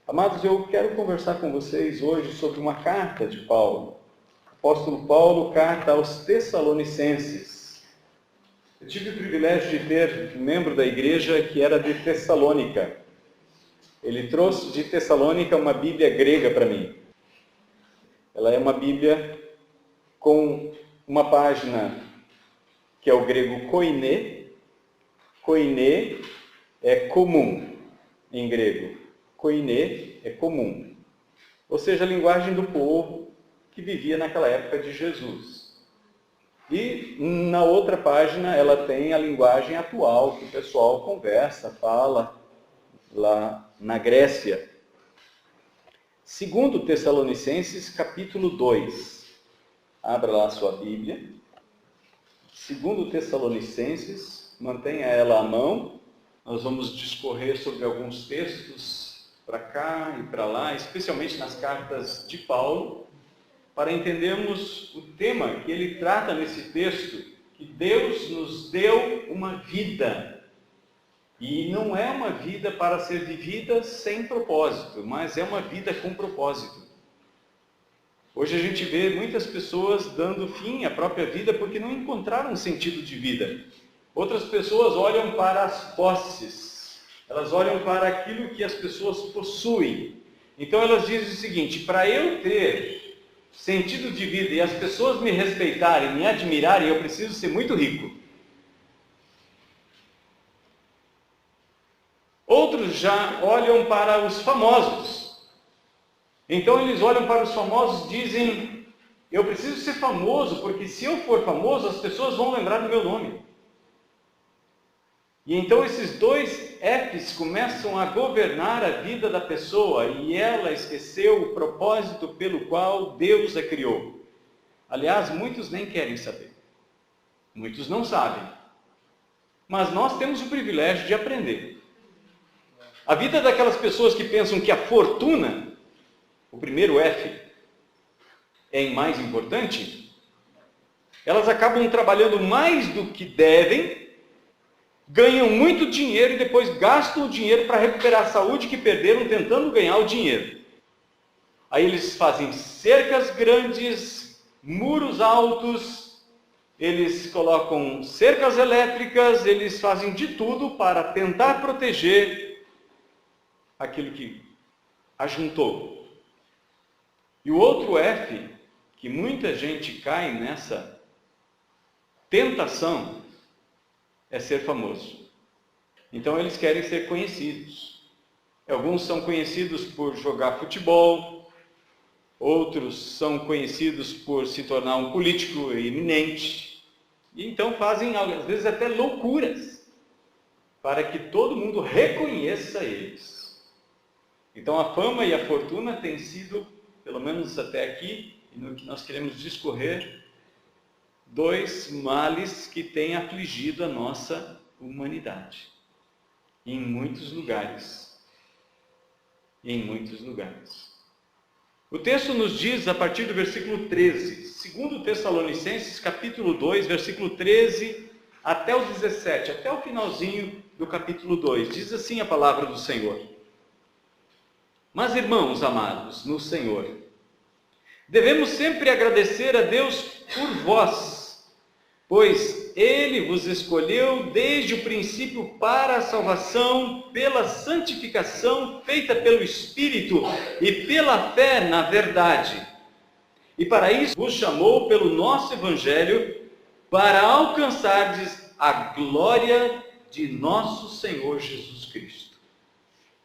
Amados, eu quero conversar com vocês hoje sobre uma carta de Paulo. Apóstolo Paulo, carta aos Tessalonicenses. Eu tive o privilégio de ter um membro da igreja que era de Tessalônica. Ele trouxe de Tessalônica uma Bíblia grega para mim. Ela é uma Bíblia com uma página que é o grego koiné. Koiné é comum em grego. Koiné é comum. Ou seja, a linguagem do povo que vivia naquela época de Jesus. E na outra página ela tem a linguagem atual que o pessoal conversa, fala lá na Grécia. Segundo Tessalonicenses, capítulo 2. Abra lá a sua Bíblia. Segundo Tessalonicenses, mantenha ela à mão. Nós vamos discorrer sobre alguns textos para cá e para lá, especialmente nas cartas de Paulo, para entendermos o tema que ele trata nesse texto, que Deus nos deu uma vida. E não é uma vida para ser vivida sem propósito, mas é uma vida com propósito. Hoje a gente vê muitas pessoas dando fim à própria vida porque não encontraram um sentido de vida. Outras pessoas olham para as posses, elas olham para aquilo que as pessoas possuem. Então elas dizem o seguinte: para eu ter sentido de vida e as pessoas me respeitarem, me admirarem, eu preciso ser muito rico. Outros já olham para os famosos. Então eles olham para os famosos e dizem: eu preciso ser famoso, porque se eu for famoso, as pessoas vão lembrar do meu nome. E então esses dois F's começam a governar a vida da pessoa, e ela esqueceu o propósito pelo qual Deus a criou. Aliás, muitos nem querem saber. Muitos não sabem. Mas nós temos o privilégio de aprender. A vida daquelas pessoas que pensam que a fortuna, o primeiro F, é mais importante, elas acabam trabalhando mais do que devem, ganham muito dinheiro e depois gastam o dinheiro para recuperar a saúde que perderam tentando ganhar o dinheiro. Aí eles fazem cercas grandes, muros altos, eles colocam cercas elétricas, eles fazem de tudo para tentar proteger aquilo que ajuntou. E o outro F, que muita gente cai nessa tentação, é ser famoso. Então eles querem ser conhecidos. Alguns são conhecidos por jogar futebol, outros são conhecidos por se tornar um político eminente, e então fazem às vezes até loucuras para que todo mundo reconheça eles. Então a fama e a fortuna têm sido, pelo menos até aqui, e no que nós queremos discorrer, dois males que têm afligido a nossa humanidade. Em muitos lugares. Em muitos lugares. O texto nos diz, a partir do versículo 13, 2 Tessalonicenses, capítulo 2, versículo 13, até o 17, até o finalzinho do capítulo 2. Diz assim a palavra do Senhor. Mas, irmãos amados no Senhor, devemos sempre agradecer a Deus por vós, pois Ele vos escolheu desde o princípio para a salvação, pela santificação feita pelo Espírito e pela fé na verdade. E para isso vos chamou pelo nosso Evangelho, para alcançardes a glória de nosso Senhor Jesus Cristo.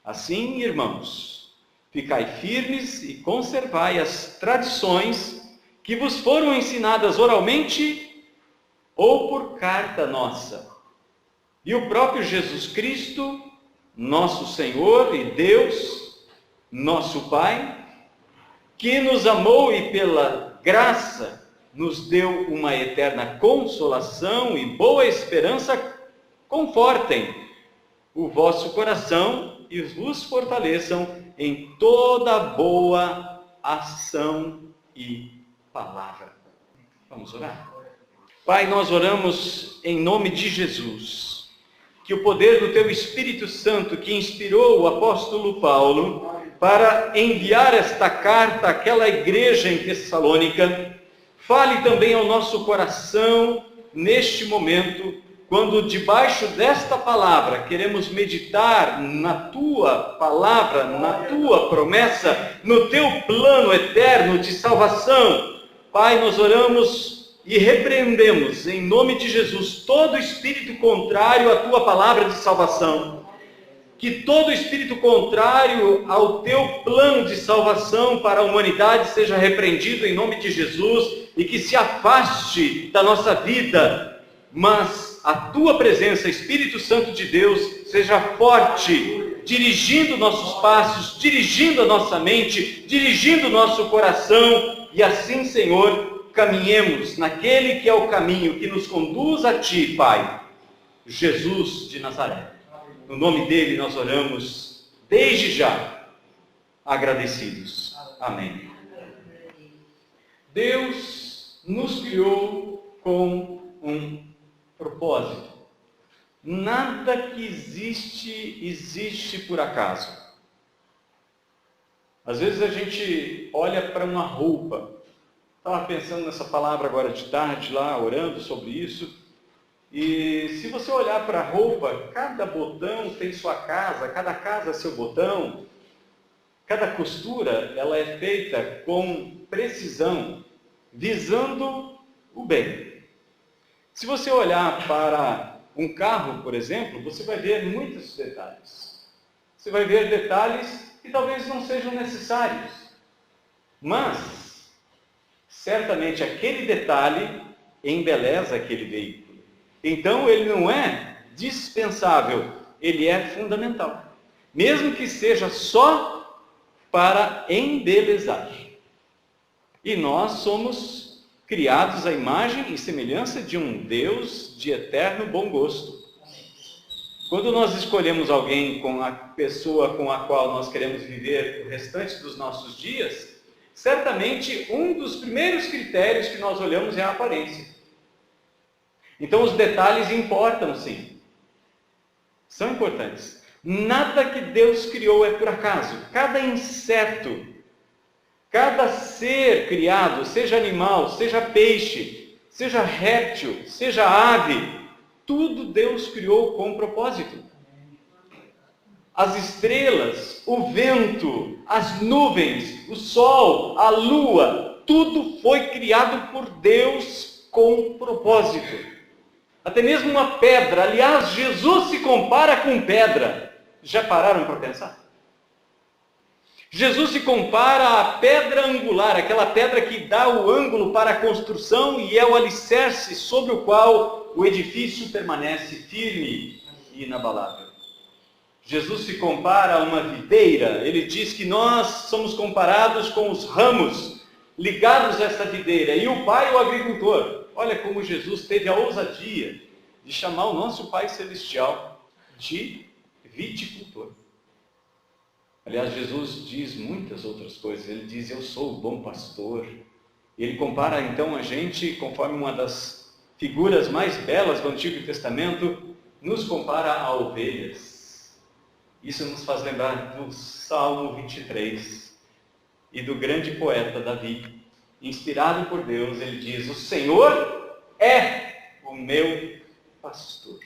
Assim, irmãos, ficai firmes e conservai as tradições que vos foram ensinadas oralmente ou por carta nossa. E o próprio Jesus Cristo, nosso Senhor e Deus, nosso Pai, que nos amou e pela graça nos deu uma eterna consolação e boa esperança, confortem o vosso coração e vos fortaleçam em toda boa ação e palavra. Vamos orar? Pai, nós oramos em nome de Jesus, que o poder do Teu Espírito Santo, que inspirou o apóstolo Paulo, para enviar esta carta àquela igreja em Tessalônica, fale também ao nosso coração neste momento, quando debaixo desta palavra queremos meditar na tua palavra, na tua promessa, no teu plano eterno de salvação. Pai, nós oramos e repreendemos em nome de Jesus todo espírito contrário à tua palavra de salvação. Que todo espírito contrário ao teu plano de salvação para a humanidade seja repreendido em nome de Jesus e que se afaste da nossa vida, mas a tua presença, Espírito Santo de Deus, seja forte, dirigindo nossos passos, dirigindo a nossa mente, dirigindo o nosso coração, e assim, Senhor, caminhemos naquele que é o caminho que nos conduz a Ti, Pai, Jesus de Nazaré. No nome dele nós oramos, desde já, agradecidos. Amém. Deus nos criou com um propósito. Nada que existe por acaso. Às vezes a gente olha para uma roupa. Estava pensando nessa palavra agora de tarde, lá, orando sobre isso. E se você olhar para a roupa, cada botão tem sua casa, cada casa seu botão. Cada costura, ela é feita com precisão, visando o bem. Se você olhar para um carro, por exemplo, você vai ver muitos detalhes. Você vai ver detalhes que talvez não sejam necessários. Mas, certamente, aquele detalhe embeleza aquele veículo. Então, ele não é dispensável, ele é fundamental. Mesmo que seja só para embelezar. E nós somos criados à imagem e semelhança de um Deus de eterno bom gosto. Quando nós escolhemos alguém com a pessoa com a qual nós queremos viver o restante dos nossos dias, certamente um dos primeiros critérios que nós olhamos é a aparência. Então os detalhes importam, sim. São importantes. Nada que Deus criou é por acaso. Cada inseto, cada ser criado, seja animal, seja peixe, seja réptil, seja ave, tudo Deus criou com propósito. As estrelas, o vento, as nuvens, o sol, a lua, tudo foi criado por Deus com propósito. Até mesmo uma pedra, aliás, Jesus se compara com pedra. Já pararam para pensar? Jesus se compara à pedra angular, aquela pedra que dá o ângulo para a construção e é o alicerce sobre o qual o edifício permanece firme e inabalável. Jesus se compara a uma videira, ele diz que nós somos comparados com os ramos ligados a essa videira, e o Pai, o agricultor. Olha como Jesus teve a ousadia de chamar o nosso Pai Celestial de viticultor. Aliás, Jesus diz muitas outras coisas. Ele diz, eu sou o bom pastor. Ele compara então a gente, conforme uma das figuras mais belas do Antigo Testamento, nos compara a ovelhas. Isso nos faz lembrar do Salmo 23 e do grande poeta Davi. Inspirado por Deus, ele diz, o Senhor é o meu pastor.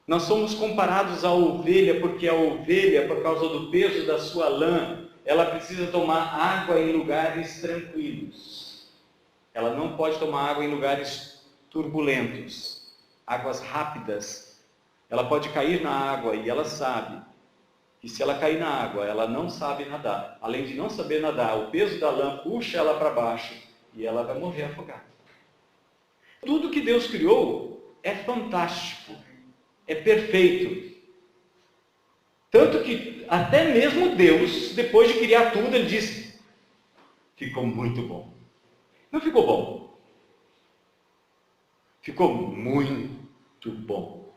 Nós somos comparados à ovelha, porque a ovelha, por causa do peso da sua lã, ela precisa tomar água em lugares tranquilos. Ela não pode tomar água em lugares turbulentos, águas rápidas. Ela pode cair na água e ela sabe que se ela cair na água, ela não sabe nadar. Além de não saber nadar, o peso da lã puxa ela para baixo e ela vai morrer afogada. Tudo que Deus criou é fantástico, é perfeito. Tanto que até mesmo Deus, depois de criar tudo, ele disse, ficou muito bom. Não ficou bom. Ficou muito bom.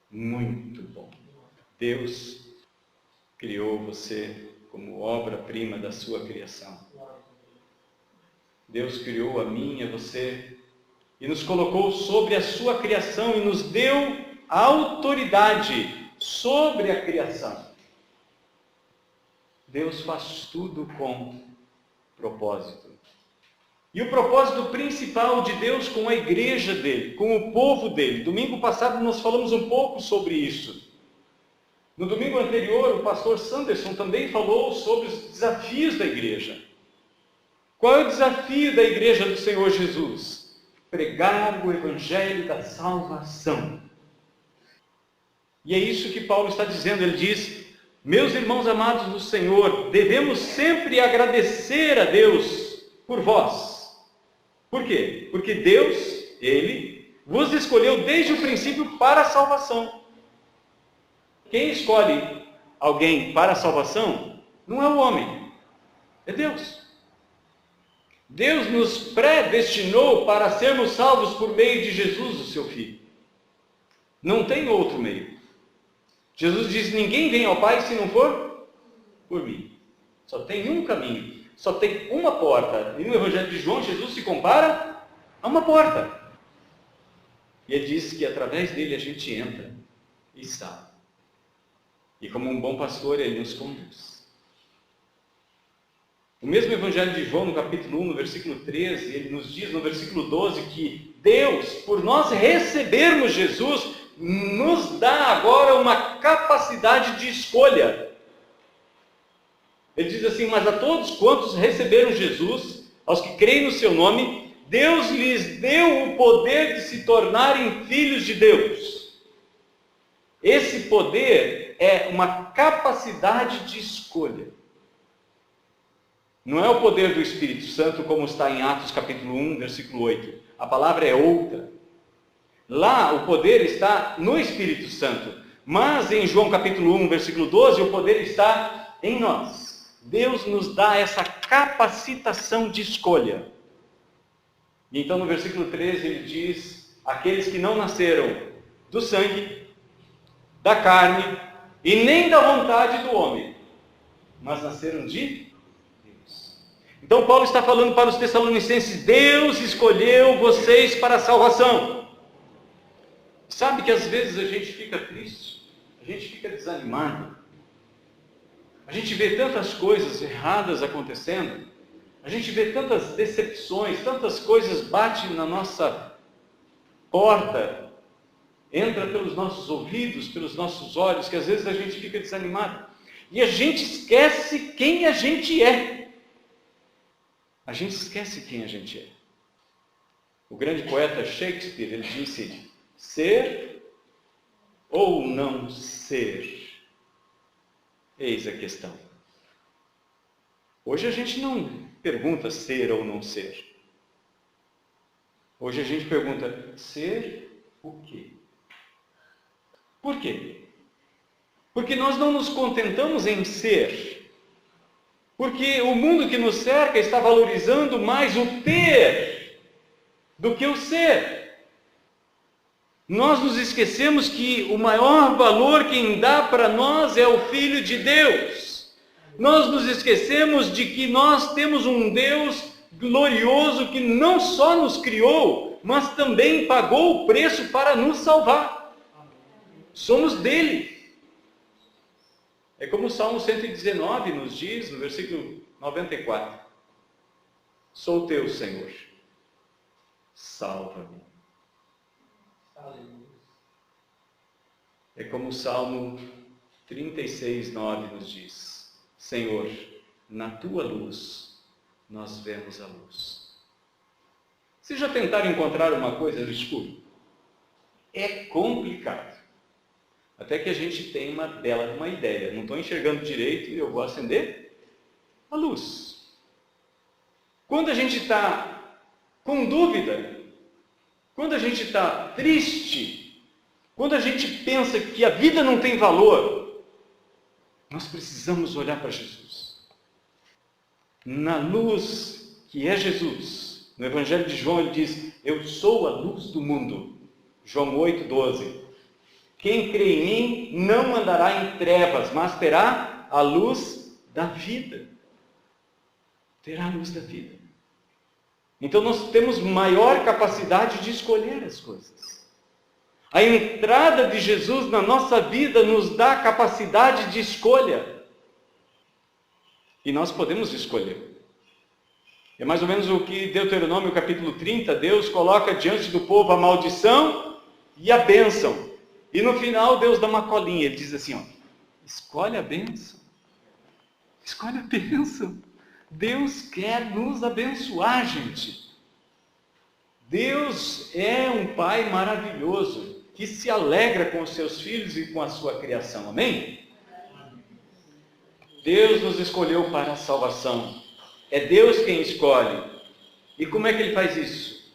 Muito bom. Deus criou você como obra-prima da sua criação. Deus criou a mim e a você e nos colocou sobre a sua criação e nos deu a autoridade sobre a criação. Deus faz tudo com propósito. E o propósito principal de Deus com a igreja dele, com o povo dele. Domingo passado nós falamos um pouco sobre isso. No domingo anterior, o pastor Sanderson também falou sobre os desafios da igreja. Qual é o desafio da igreja do Senhor Jesus? Pregar o evangelho da salvação. E é isso que Paulo está dizendo. Ele diz: meus irmãos amados no Senhor, devemos sempre agradecer a Deus por vós. Por quê? Porque Deus, Ele, vos escolheu desde o princípio para a salvação. Quem escolhe alguém para a salvação não é o homem, é Deus. Deus nos predestinou para sermos salvos por meio de Jesus, o seu Filho. Não tem outro meio. Jesus diz: ninguém vem ao Pai se não for por mim. Só tem um caminho, só tem uma porta. E no Evangelho de João, Jesus se compara a uma porta. E ele diz que através dele a gente entra e sai. E como um bom pastor, ele nos conduz. O mesmo Evangelho de João, no capítulo 1, no versículo 13, ele nos diz no versículo 12 que Deus, por nós recebermos Jesus, nos dá agora uma capacidade de escolha. Ele diz assim: mas a todos quantos receberam Jesus, aos que creem no seu nome, Deus lhes deu o poder de se tornarem filhos de Deus. Esse poder é uma capacidade de escolha. Não é o poder do Espírito Santo, como está em Atos capítulo 1, versículo 8. A palavra é outra. Lá o poder está no Espírito Santo. Mas em João capítulo 1, versículo 12, o poder está em nós. Deus nos dá essa capacitação de escolha. E então no versículo 13 ele diz: aqueles que não nasceram do sangue, da carne e nem da vontade do homem, mas nasceram de Deus. Então Paulo está falando para os Tessalonicenses: Deus escolheu vocês para a salvação. Sabe que às vezes a gente fica triste, a gente fica desanimado, a gente vê tantas coisas erradas acontecendo, a gente vê tantas decepções, tantas coisas batem na nossa porta, entra pelos nossos ouvidos, pelos nossos olhos, que às vezes a gente fica desanimado. E a gente esquece quem a gente é. A gente esquece quem a gente é. O grande poeta Shakespeare, ele disse: ser ou não ser? Eis a questão. Hoje a gente não pergunta ser ou não ser. Hoje a gente pergunta: ser o quê? Por quê? Porque nós não nos contentamos em ser. Porque o mundo que nos cerca está valorizando mais o ter do que o ser. Nós nos esquecemos que o maior valor quem dá para nós é o Filho de Deus. Nós nos esquecemos de que nós temos um Deus glorioso que não só nos criou, mas também pagou o preço para nos salvar. Somos dele. É como o Salmo 119 nos diz, no versículo 94. Sou teu, Senhor. Salva-me. É como o Salmo 36, 9 nos diz: Senhor, na tua luz nós vemos a luz. Vocês já tentaram encontrar uma coisa no escuro? É complicado. Até que a gente tem uma ideia. Não estou enxergando direito e eu vou acender a luz. Quando a gente está com dúvida, quando a gente está triste, quando a gente pensa que a vida não tem valor, nós precisamos olhar para Jesus. Na luz que é Jesus. No Evangelho de João ele diz: eu sou a luz do mundo. João 8, 12. Quem crê em mim não andará em trevas, mas terá a luz da vida. Terá a luz da vida. Então nós temos maior capacidade de escolher as coisas. A entrada de Jesus na nossa vida nos dá capacidade de escolha. E nós podemos escolher. É mais ou menos o que Deuteronômio capítulo 30, Deus coloca diante do povo a maldição e a bênção. E no final Deus dá uma colinha, ele diz assim, escolhe a bênção. Escolhe a bênção. Deus quer nos abençoar, gente. Deus é um Pai maravilhoso, que se alegra com os seus filhos e com a sua criação. Amém? Deus nos escolheu para a salvação. É Deus quem escolhe. E como é que Ele faz isso?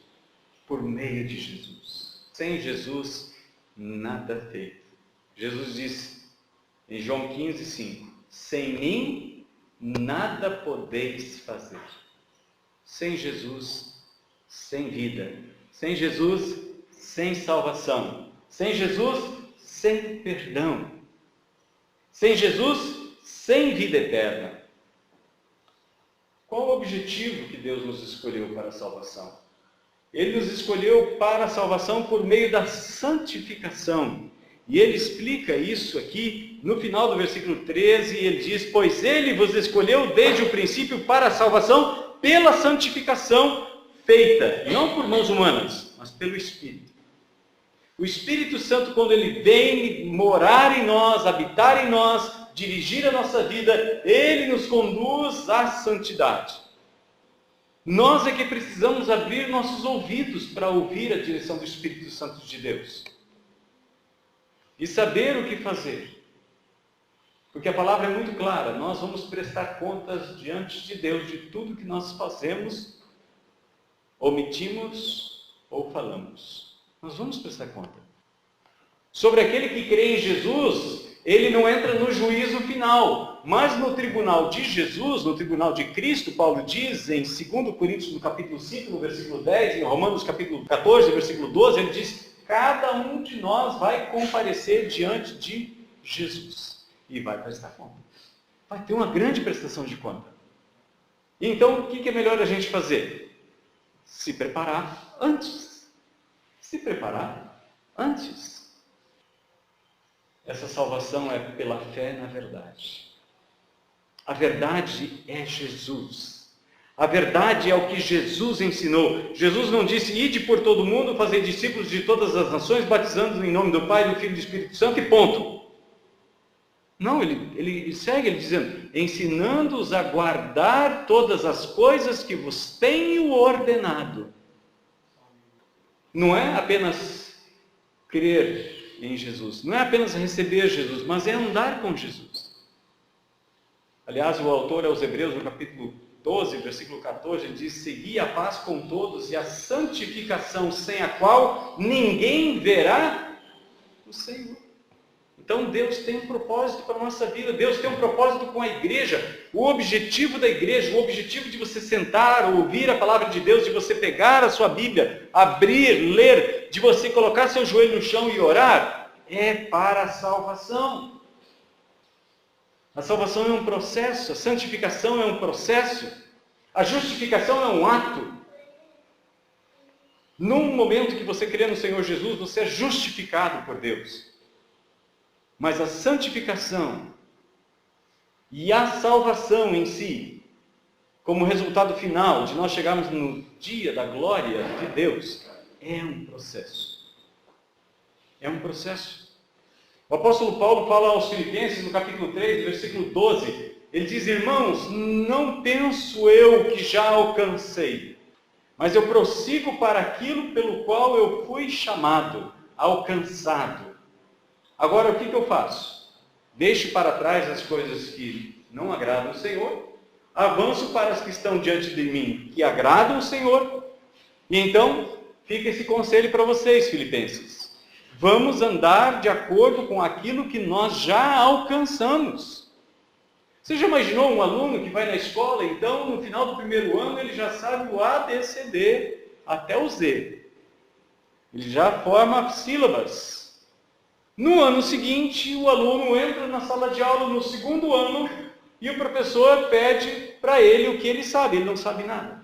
Por meio de Jesus. Sem Jesus, nada feito. Jesus disse em João 15:5, sem mim, nada podeis fazer. Sem Jesus, sem vida. Sem Jesus, sem salvação. Sem Jesus, sem perdão. Sem Jesus, sem vida eterna. Qual o objetivo que Deus nos escolheu para a salvação? Ele nos escolheu para a salvação por meio da santificação. E ele explica isso aqui no final do versículo 13, ele diz, pois ele vos escolheu desde o princípio para a salvação pela santificação feita, não por mãos humanas, mas pelo Espírito. O Espírito Santo, quando ele vem morar em nós, habitar em nós, dirigir a nossa vida, ele nos conduz à santidade. Nós é que precisamos abrir nossos ouvidos para ouvir a direção do Espírito Santo de Deus. E saber o que fazer. Porque a palavra é muito clara, nós vamos prestar contas diante de Deus de tudo que nós fazemos, omitimos ou falamos. Nós vamos prestar conta. Sobre aquele que crê em Jesus, ele não entra no juízo final, mas no tribunal de Jesus, no tribunal de Cristo, Paulo diz em 2 Coríntios, no capítulo 5, no versículo 10, em Romanos, capítulo 14, versículo 12, ele diz, cada um de nós vai comparecer diante de Jesus e vai prestar conta. Vai ter uma grande prestação de conta. Então, o que é melhor a gente fazer? Se preparar antes. Se preparar antes. Essa salvação é pela fé na verdade. A verdade é Jesus. A verdade é o que Jesus ensinou. Jesus não disse, ide por todo mundo, fazer discípulos de todas as nações, batizando em nome do Pai, do Filho e do Espírito Santo e ponto. Não, ele segue dizendo, ensinando-os a guardar todas as coisas que vos tenho ordenado. Não é apenas crer em Jesus. Não é apenas receber Jesus, mas é andar com Jesus. Aliás, o autor aos Hebreus, no capítulo 12, versículo 14, ele diz, segui a paz com todos e a santificação, sem a qual ninguém verá o Senhor. Então Deus tem um propósito para a nossa vida, Deus tem um propósito com a igreja. O objetivo da igreja, o objetivo de você sentar, ouvir a palavra de Deus, de você pegar a sua Bíblia, abrir, ler, de você colocar seu joelho no chão e orar, é para a salvação. A salvação é um processo, a santificação é um processo, a justificação é um ato. Num momento que você crê no Senhor Jesus, você é justificado por Deus. Mas a santificação e a salvação em si, como resultado final de nós chegarmos no dia da glória de Deus, é um processo. É um processo. O apóstolo Paulo fala aos Filipenses, no capítulo 3, versículo 12, ele diz, irmãos, não penso eu que já alcancei, mas eu prossigo para aquilo pelo qual eu fui chamado, alcançado. Agora, o que eu faço? Deixo para trás as coisas que não agradam o Senhor, avanço para as que estão diante de mim, que agradam o Senhor, e então fica esse conselho para vocês, filipenses. Vamos andar de acordo com aquilo que nós já alcançamos. Você já imaginou um aluno que vai na escola, então, no final do primeiro ano, ele já sabe o A, B, C, D, até o Z. Ele já forma sílabas. No ano seguinte, o aluno entra na sala de aula no segundo ano e o professor pede para ele o que ele sabe. Ele não sabe nada.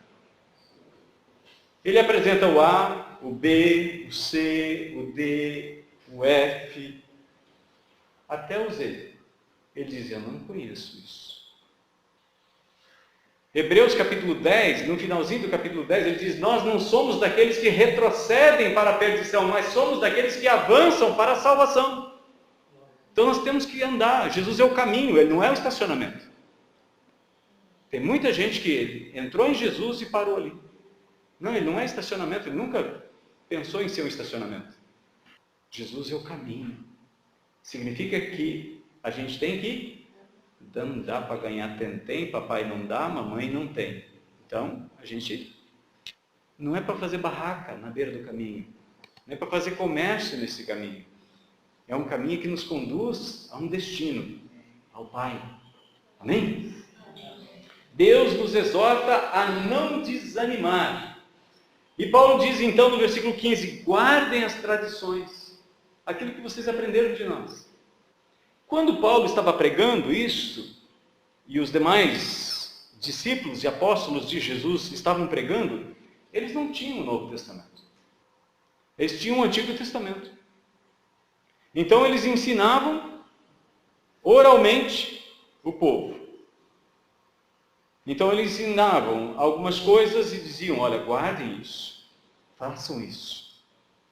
Ele apresenta o A, o B, o C, o D, o F, até o Z. Ele diz, eu não conheço isso. Hebreus capítulo 10, no finalzinho do capítulo 10, ele diz: nós não somos daqueles que retrocedem para a perdição, mas somos daqueles que avançam para a salvação. Então nós temos que andar. Jesus é o caminho, ele não é o estacionamento. Tem muita gente que entrou em Jesus e parou ali. Não, ele não é estacionamento, ele nunca pensou em ser um estacionamento. Jesus é o caminho. Significa que a gente tem que não dá para ganhar tem, papai não dá, mamãe não tem. Então, a gente não é para fazer barraca na beira do caminho. Não é para fazer comércio nesse caminho. É um caminho que nos conduz a um destino, ao Pai. Amém? Deus nos exorta a não desanimar. E Paulo diz então no versículo 15, guardem as tradições, aquilo que vocês aprenderam de nós. Quando Paulo estava pregando isso, e os demais discípulos e apóstolos de Jesus estavam pregando, eles não tinham o Novo Testamento. Eles tinham o Antigo Testamento. Então eles ensinavam oralmente o povo. Então eles ensinavam algumas coisas e diziam: olha, guardem isso, façam isso,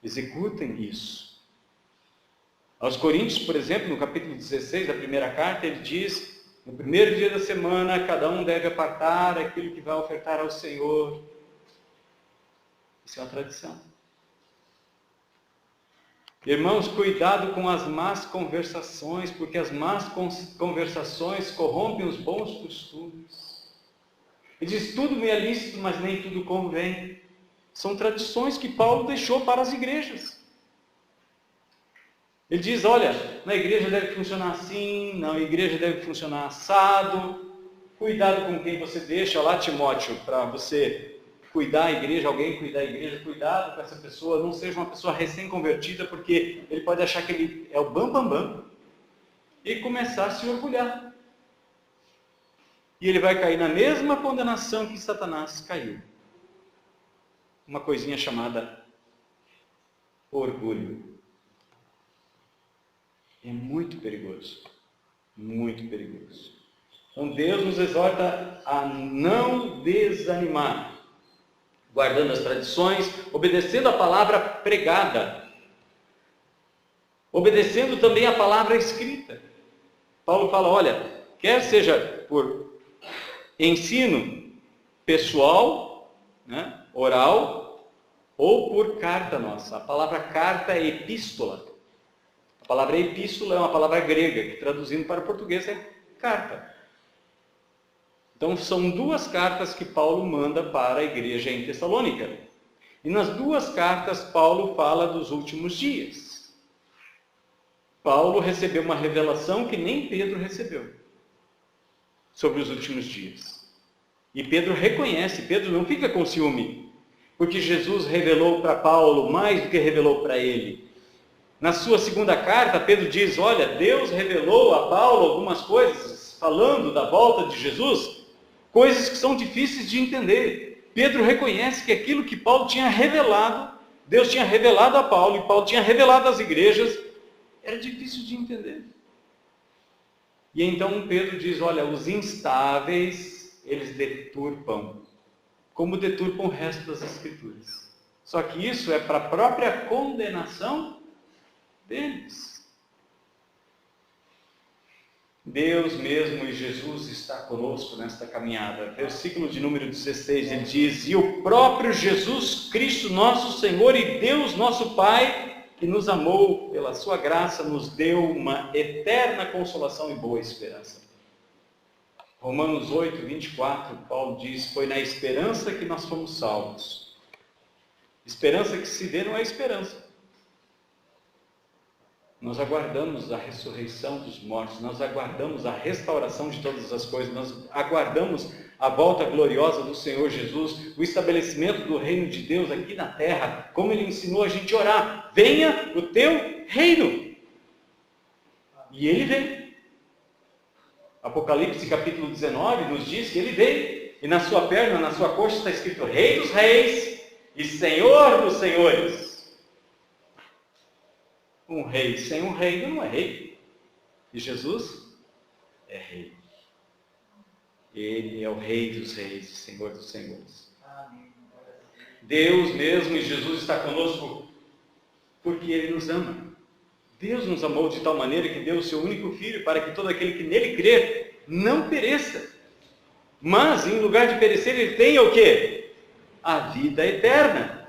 executem isso. Aos Coríntios, por exemplo, no capítulo 16 da primeira carta, ele diz: no primeiro dia da semana, cada um deve apartar aquilo que vai ofertar ao Senhor. Isso é uma tradição. Irmãos, cuidado com as más conversações, porque as más conversações corrompem os bons costumes. Ele diz: tudo me é lícito, mas nem tudo convém. São tradições que Paulo deixou para as igrejas. Ele diz: olha, na igreja deve funcionar assim, na igreja deve funcionar assado. Cuidado com quem você deixa lá, Timóteo, para você cuidar a igreja, alguém cuidar a igreja. Cuidado com essa pessoa, não seja uma pessoa recém-convertida, porque ele pode achar que ele é o bam e começar a se orgulhar. E ele vai cair na mesma condenação que Satanás caiu. Uma coisinha chamada orgulho. É muito perigoso. Muito perigoso. Então Deus nos exorta a não desanimar, guardando as tradições, obedecendo a palavra pregada, obedecendo também a palavra escrita. Paulo fala: olha, quer seja por ensino pessoal, né, oral, ou por carta nossa. A palavra carta é epístola. A palavra epístola é uma palavra grega, que traduzindo para o português é carta. Então são duas cartas que Paulo manda para a igreja em Tessalônica. E nas duas cartas Paulo fala dos últimos dias. Paulo recebeu uma revelação que nem Pedro recebeu sobre os últimos dias. E Pedro reconhece, Pedro não fica com ciúme, porque Jesus revelou para Paulo mais do que revelou para ele. Na sua segunda carta, Pedro diz: olha, Deus revelou a Paulo algumas coisas, falando da volta de Jesus, coisas que são difíceis de entender. Pedro reconhece que aquilo que Paulo tinha revelado, Deus tinha revelado a Paulo, e Paulo tinha revelado às igrejas, era difícil de entender. E então Pedro diz: olha, os instáveis, eles deturpam, como deturpam o resto das Escrituras. Só que isso é para a própria condenação deles. Deus mesmo e Jesus está conosco nesta caminhada. Versículo de número 16, ele diz: e o próprio Jesus Cristo, nosso Senhor e Deus, nosso Pai, que nos amou pela sua graça, nos deu uma eterna consolação e boa esperança. Romanos 8, 24, Paulo diz: foi na esperança que nós fomos salvos. Esperança que se vê não é esperança. Nós aguardamos a ressurreição dos mortos, nós aguardamos a restauração de todas as coisas, nós aguardamos a volta gloriosa do Senhor Jesus, o estabelecimento do reino de Deus aqui na terra, como Ele ensinou a gente a orar: venha o teu reino. E Ele vem. Apocalipse capítulo 19 nos diz que Ele vem, e na sua perna, na sua coxa está escrito: Rei dos reis e Senhor dos senhores. Um rei sem um reino não é rei. E Jesus é rei. Ele é o Rei dos Reis e Senhor dos Senhores. Deus mesmo e Jesus está conosco porque Ele nos ama. Deus nos amou de tal maneira que deu o seu único Filho para que todo aquele que nele crer não pereça. Mas, em lugar de perecer, Ele tenha o quê? A vida eterna.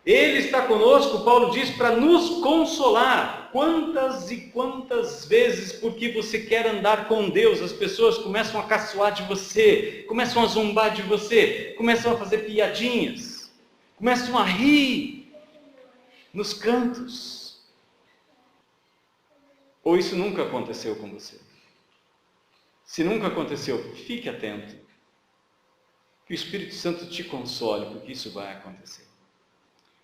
Ele está conosco, Paulo diz, para nos consolar. Quantas e quantas vezes, porque você quer andar com Deus, as pessoas começam a caçoar de você, começam a zombar de você, começam a fazer piadinhas, começam a rir nos cantos. Ou isso nunca aconteceu com você? Se nunca aconteceu, fique atento. Que o Espírito Santo te console, porque isso vai acontecer.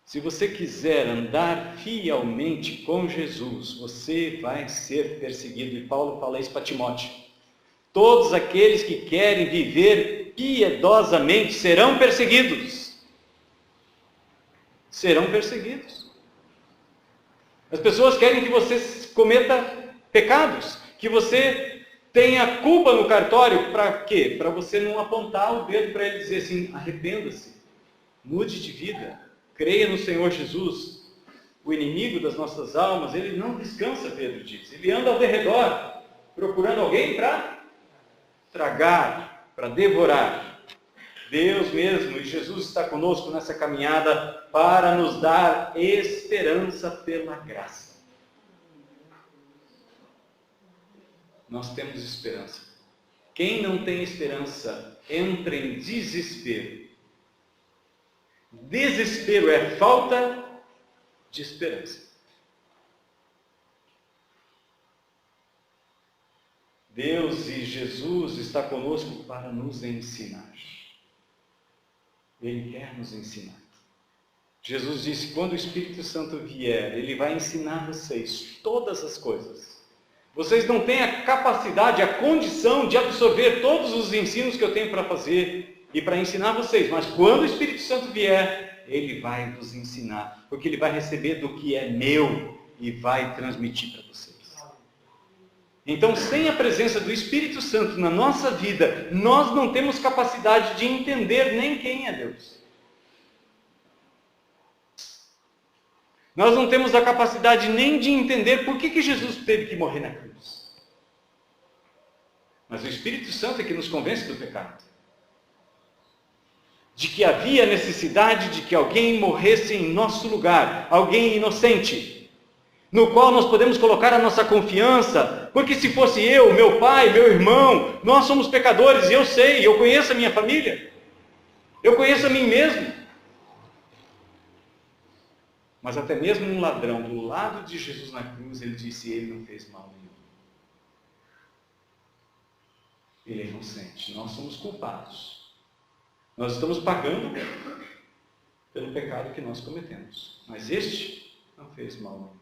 Se você quiser andar fielmente com Jesus, você vai ser perseguido. E Paulo fala isso para Timóteo. Todos aqueles que querem viver piedosamente serão perseguidos. Serão perseguidos. As pessoas querem que você cometa pecados, que você tenha culpa no cartório. Para quê? Para você não apontar o dedo para ele dizer assim, arrependa-se, mude de vida. Creia no Senhor Jesus. O inimigo das nossas almas, ele não descansa, Pedro diz. Ele anda ao derredor, procurando alguém para tragar, para devorar. Deus mesmo e Jesus está conosco nessa caminhada para nos dar esperança pela graça. Nós temos esperança. Quem não tem esperança entra em desespero. Desespero é falta de esperança. Deus e Jesus está conosco para nos ensinar. Ele quer nos ensinar. Jesus disse, quando o Espírito Santo vier, Ele vai ensinar vocês todas as coisas. Vocês não têm a capacidade, a condição de absorver todos os ensinos que eu tenho para fazer e para ensinar vocês, mas quando o Espírito Santo vier, Ele vai vos ensinar, porque Ele vai receber do que é meu e vai transmitir para vocês. Então, sem a presença do Espírito Santo na nossa vida, nós não temos capacidade de entender nem quem é Deus. Nós não temos a capacidade nem de entender por que Jesus teve que morrer na cruz. Mas o Espírito Santo é que nos convence do pecado. De que havia necessidade de que alguém morresse em nosso lugar, alguém inocente, no qual nós podemos colocar a nossa confiança, porque se fosse eu, meu pai, meu irmão, nós somos pecadores, e eu sei, eu conheço a minha família, eu conheço a mim mesmo. Mas até mesmo um ladrão do lado de Jesus na cruz, ele disse, ele não fez mal nenhum. Ele é inocente, nós somos culpados. Nós estamos pagando pelo pecado que nós cometemos. Mas este não fez mal nenhum.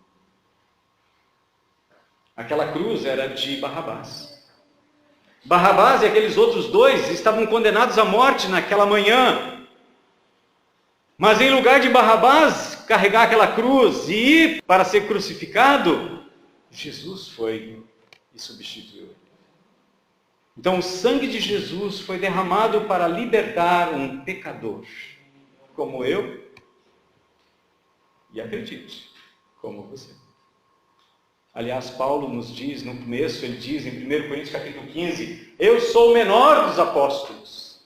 Aquela cruz era de Barrabás. Barrabás e aqueles outros dois estavam condenados à morte naquela manhã. Mas em lugar de Barrabás carregar aquela cruz e ir para ser crucificado, Jesus foi e substituiu. Então o sangue de Jesus foi derramado para libertar um pecador, como eu, e acredite, como você. Aliás, Paulo nos diz, no começo, ele diz em 1 Coríntios capítulo 15, eu sou o menor dos apóstolos.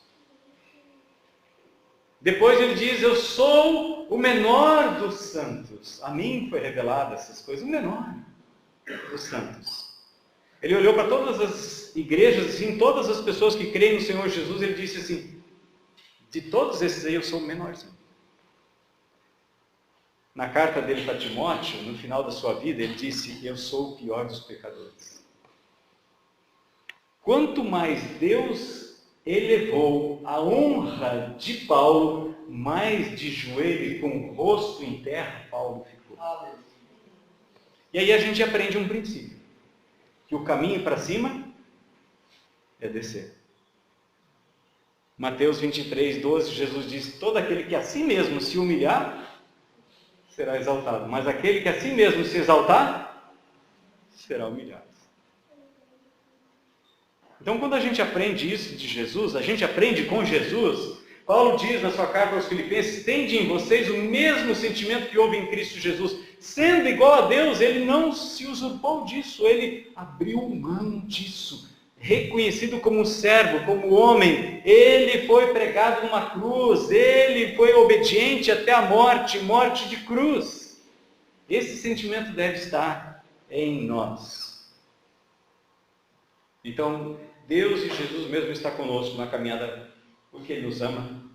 Depois ele diz, eu sou o menor dos santos. A mim foi revelada essas coisas, o menor dos santos. Ele olhou para todas as igrejas, assim, todas as pessoas que creem no Senhor Jesus, ele disse assim, de todos esses aí eu sou o menorzinho. Na carta dele para Timóteo, no final da sua vida, ele disse, eu sou o pior dos pecadores. Quanto mais Deus elevou a honra de Paulo, mais de joelho e com o rosto em terra, Paulo ficou. E aí a gente aprende um princípio. Que o caminho para cima é descer. Mateus 23, 12, Jesus diz, todo aquele que a si mesmo se humilhar, será exaltado. Mas aquele que a si mesmo se exaltar, será humilhado. Então, quando a gente aprende isso de Jesus, a gente aprende com Jesus. Paulo diz na sua carta aos Filipenses: tende em vocês o mesmo sentimento que houve em Cristo Jesus. Sendo igual a Deus, ele não se usurpou disso, ele abriu mão disso. Reconhecido como servo, como homem, ele foi pregado numa cruz, ele foi obediente até a morte, morte de cruz. Esse sentimento deve estar em nós. Então, Deus e Jesus mesmo está conosco na caminhada, porque Ele nos ama,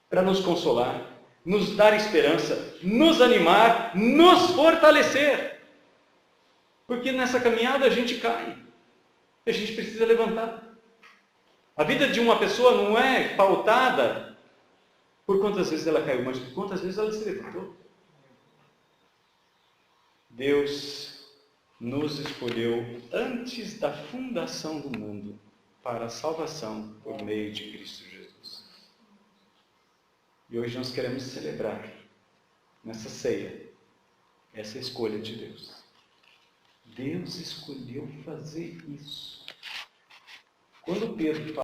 para nos consolar, nos dar esperança, nos animar, nos fortalecer. Porque nessa caminhada a gente cai, a gente precisa levantar. A vida de uma pessoa não é pautada por quantas vezes ela caiu, mas por quantas vezes ela se levantou. Deus nos escolheu antes da fundação do mundo para a salvação por meio de Cristo Jesus. E hoje nós queremos celebrar nessa ceia essa escolha de Deus. Deus escolheu fazer isso. Quando Pedro